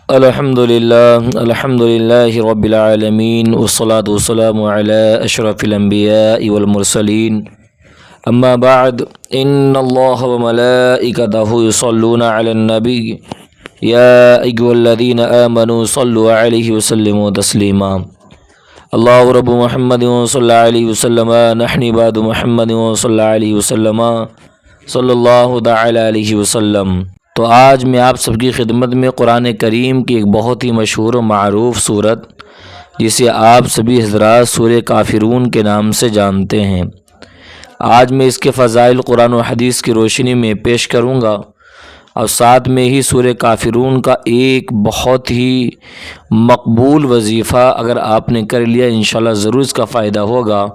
الحمد للہ رب العالمین والصلاة والسلام علی اشرف الانبیاء والمرسلین اما بعد ان اللہ وملائکتہ یصلون علی النبی یا ایھا الذین آمنوا صلوا علیہ وسلموا تسلیما اللہ رب محمد صلی اللہ علیہ وسلم نحن عباد محمد صلی اللہ علیہ وسلم صلی اللہ تعالی علیہ وسلم۔ تو آج میں آپ سب کی خدمت میں قرآن کریم کی ایک بہت ہی مشہور و معروف صورت جسے آپ سبھی حضرات سورہ کافرون کے نام سے جانتے ہیں، آج میں اس کے فضائل قرآن و حدیث کی روشنی میں پیش کروں گا، اور ساتھ میں ہی سورہ کافرون کا ایک بہت ہی مقبول وظیفہ اگر آپ نے کر لیا انشاءاللہ ضرور اس کا فائدہ ہوگا۔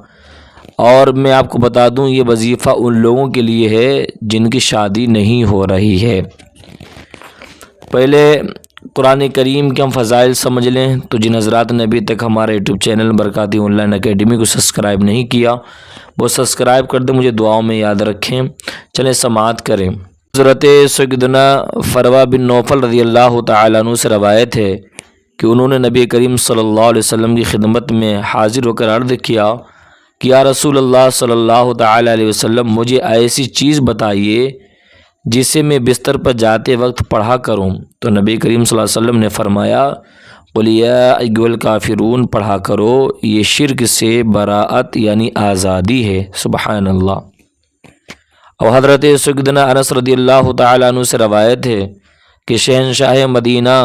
اور میں آپ کو بتا دوں یہ وظیفہ ان لوگوں کے لیے ہے جن کی شادی نہیں ہو رہی ہے۔ پہلے قرآن کریم کے ہم فضائل سمجھ لیں تو جن حضرات نے ابھی تک ہمارے YouTube channel Barkati online academy کو سبسکرائب نہیں کیا وہ سبسکرائب کر دیں، مجھے دعاؤں میں یاد رکھیں، چلیں سماعت کریں۔ حضرت سیدنا فروا بن نوفل رضی اللہ تعالیٰ عنہ سے روایت ہے کہ انہوں نے نبی کریم صلی اللہ علیہ وسلم کی خدمت میں حاضر ہو کر عرض کیا کہ یا رسول اللہ صلی اللہ تعالیٰ علیہ وسلم، مجھے ایسی چیز بتائیے جسے میں بستر پر جاتے وقت پڑھا کروں۔ تو نبی کریم صلی اللہ علیہ وسلم نے فرمایا قل یا ایھا الکافرون پڑھا کرو، یہ شرک سے براءت یعنی آزادی ہے۔ سبحان اللہ۔ اور حضرت سیدنا انس رضی اللہ تعالیٰ عنہ سے روایت ہے کہ شہنشاہ مدینہ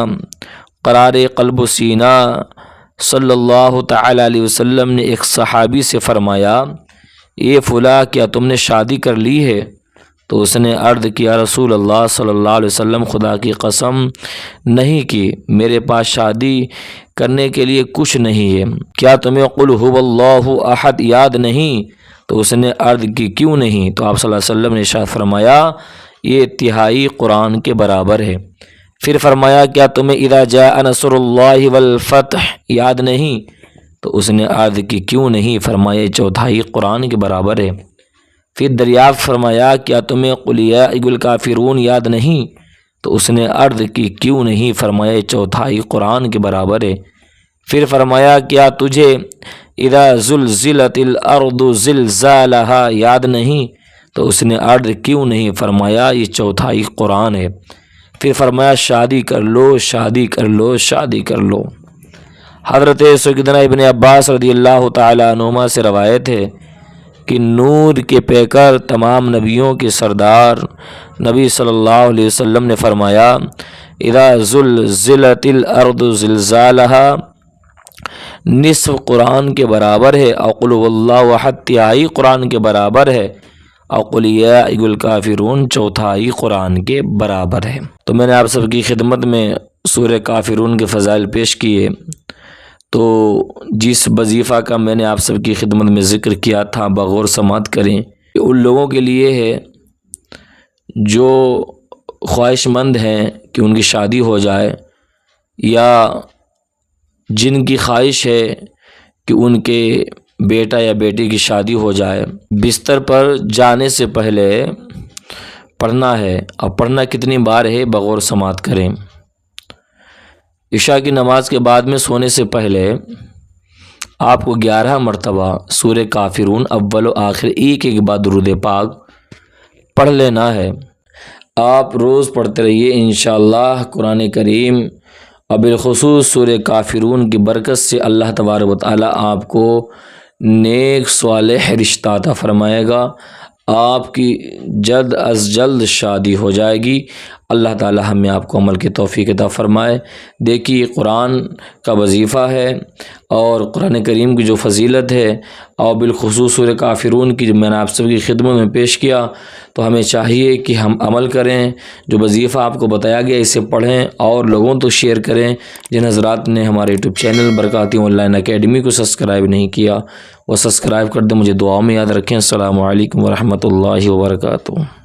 قرار قلب و سینہ صلی اللہ تعالیٰ علیہ وسلم نے ایک صحابی سے فرمایا اے فلاں، کیا تم نے شادی کر لی ہے؟ تو اس نے عرض کیا رسول اللہ صلی اللہ علیہ وسلم، خدا کی قسم نہیں کی، میرے پاس شادی کرنے کے لیے کچھ نہیں ہے۔ کیا تمہیں قل ھو اللہ احد یاد نہیں؟ تو اس نے عرض کی کیوں نہیں؟ تو آپ صلی اللہ علیہ وسلم نے ارشاد فرمایا یہ تہائی قرآن کے برابر ہے۔ پھر فرمایا کیا تمہیں اذا جاء نصر اللہ والفتح یاد نہیں؟ تو اس نے عرض کی کیوں نہیں؟ فرمایا چوتھائی قرآن کے برابر ہے۔ پھر دریافت فرمایا کیا تمہیں قل یا ایھا الکافرون یاد نہیں؟ تو اس نے عرض کی کیوں نہیں؟ فرمایا چوتھائی قرآن کے برابر ہے۔ پھر فرمایا کیا تجھے اذا زلزلت الارض زلزالها یاد نہیں؟ تو اس نے عرض کیوں نہیں؟ فرمایا یہ چوتھائی قرآن ہے۔ پھر فرمایا شادی کر لو، شادی کر لو، شادی کر لو۔ حضرت سیدنا ابن عباس رضی اللہ تعالیٰ عنہما سے روایت ہے کہ نور کے پیکر تمام نبیوں کے سردار نبی صلی اللہ علیہ وسلم نے فرمایا اذا زلزلت الارض زلزالها نصف قرآن کے برابر ہے، اور قل ھو اللہ احد تہائی قرآن کے برابر ہے، اور قل یا ایھا الکافرون چوتھائی قرآن کے برابر ہے۔ تو میں نے آپ سب کی خدمت میں سورہ کافرون کے فضائل پیش کیے، تو جس وظیفہ کا میں نے آپ سب کی خدمت میں ذکر کیا تھا بغور سماعت کریں، یہ ان لوگوں کے لیے ہے جو خواہش مند ہیں کہ ان کی شادی ہو جائے، یا جن کی خواہش ہے کہ ان کے بیٹا یا بیٹی کی شادی ہو جائے، بستر پر جانے سے پہلے پڑھنا ہے، اور پڑھنا کتنی بار ہے بغور سماعت کریں۔ عشاء کی نماز کے بعد میں سونے سے پہلے آپ کو 11 مرتبہ سورہ کافرون اول و آخر ایک بار درود پاک پڑھ لینا ہے۔ آپ روز پڑھتے رہیے انشاءاللہ قرآن کریم، اور بالخصوص سورہ کافرون کی برکت سے اللہ تبارک و تعالی آپ کو نیک صالح رشتہ عطا فرمائے گا، آپ کی جلد از جلد شادی ہو جائے گی۔ اللہ تعالی ہمیں آپ کو عمل کی توفیق عطا فرمائے۔ دیکھیے قرآن کا وظیفہ ہے اور قرآن کریم کی جو فضیلت ہے، اور بالخصوص سورہ کافرون کی جو میں نے آپ سب کی خدمت میں پیش کیا، تو ہمیں چاہیے کہ ہم عمل کریں، جو وظیفہ آپ کو بتایا گیا اسے پڑھیں اور لوگوں تو شیئر کریں۔ جن حضرات نے ہمارے YouTube channel Barkati online academy کو سبسکرائب نہیں کیا وہ سبسکرائب کر دیں، مجھے دعاؤں میں یاد رکھیں۔ السلام علیکم ورحمۃ اللہ وبرکاتہ۔